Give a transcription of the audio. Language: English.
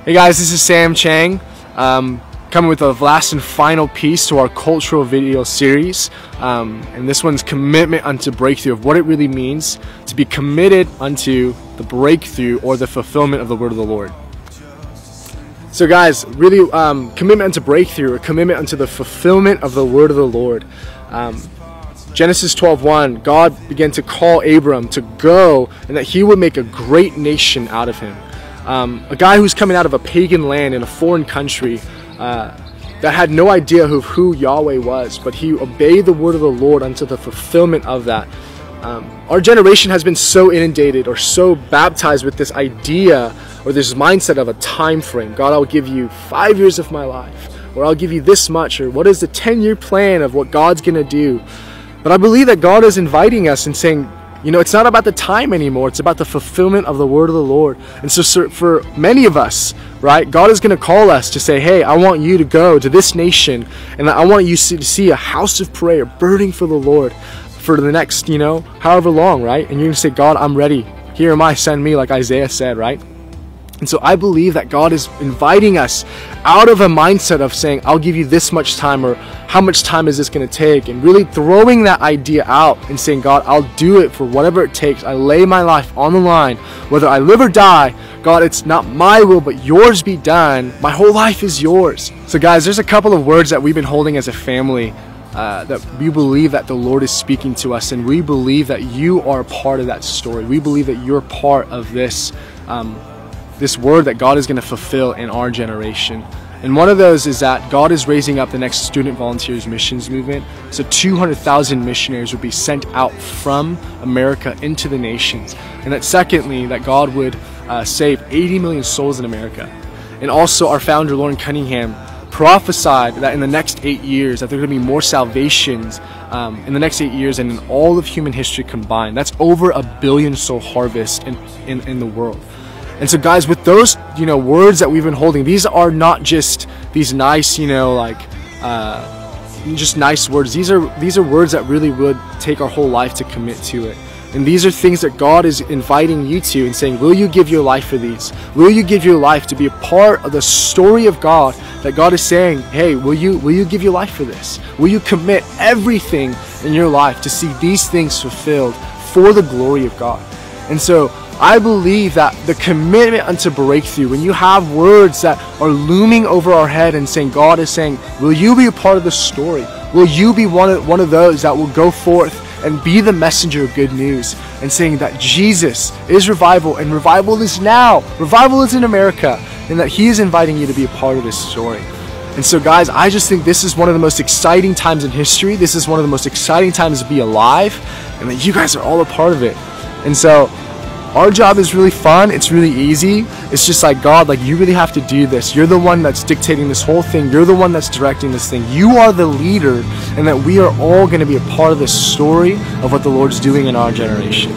Hey guys, this is Chang, coming with the last and final piece to our cultural video series, and this one's commitment unto breakthrough, of what it really means to be committed unto the breakthrough or the fulfillment of the word of the Lord. So guys, really commitment unto breakthrough, or commitment unto the fulfillment of the word of the Lord. Genesis 12:1, God began to call Abram to go and that he would make a great nation out of him. A guy who's coming out of a pagan land in a foreign country that had no idea of who Yahweh was, but he obeyed the word of the Lord unto the fulfillment of that. Our generation has been so inundated or so baptized with this idea or this mindset of a time frame. God, I'll give you 5 years of my life, or I'll give you this much, or what is the 10-year plan of what God's gonna do. But I believe that God is inviting us and saying, you know, it's not about the time anymore, it's about the fulfillment of the word of the Lord. And so for many of us, right, God is going to call us to say, hey, I want you to go to this nation, and I want you to see a house of prayer burning for the Lord for the next, you know, however long, right? And you're going to say, God, I'm ready. Here am I, send me, like Isaiah said, right? And so I believe that God is inviting us out of a mindset of saying, I'll give you this much time, or how much time is this going to take, and really throwing that idea out and saying, God, I'll do it for whatever it takes. I lay my life on the line, whether I live or die. God, it's not my will, but yours be done. My whole life is yours. So guys, there's a couple of words that we've been holding as a family that we believe that the Lord is speaking to us, and we believe that you are part of that story. We believe that you're part of this this word that God is going to fulfill in our generation. And one of those is that God is raising up the next Student Volunteers Missions movement. So 200,000 missionaries would be sent out from America into the nations. And that secondly, that God would save 80 million souls in America. And also our founder, Lauren Cunningham, prophesied that in the next 8 years that there are going to be more salvations in the next 8 years than in all of human history combined. That's over 1 billion soul harvest in the world. And so guys, with those, you know, words that we've been holding, these are not just these nice, you know, like just nice words. These are words that really would take our whole life to commit to it. And these are things that God is inviting you to and saying, will you give your life for these? Will you give your life to be a part of the story of God, that God is saying, hey, will you give your life for this? Will you commit everything in your life to see these things fulfilled for the glory of God? And so I believe that the commitment unto breakthrough, when you have words that are looming over our head and saying, God is saying, will you be a part of the story? Will you be one of those that will go forth and be the messenger of good news and saying that Jesus is revival, and revival is now, revival is in America, and that he is inviting you to be a part of this story. And so guys, I just think this is one of the most exciting times in history. This is one of the most exciting times to be alive, and that you guys are all a part of it. And so our job is really fun, it's really easy. It's just like, God, like, you really have to do this. You're the one that's dictating this whole thing. You're the one that's directing this thing. You are the leader, and that we are all going to be a part of this story of what the Lord's doing in our generation.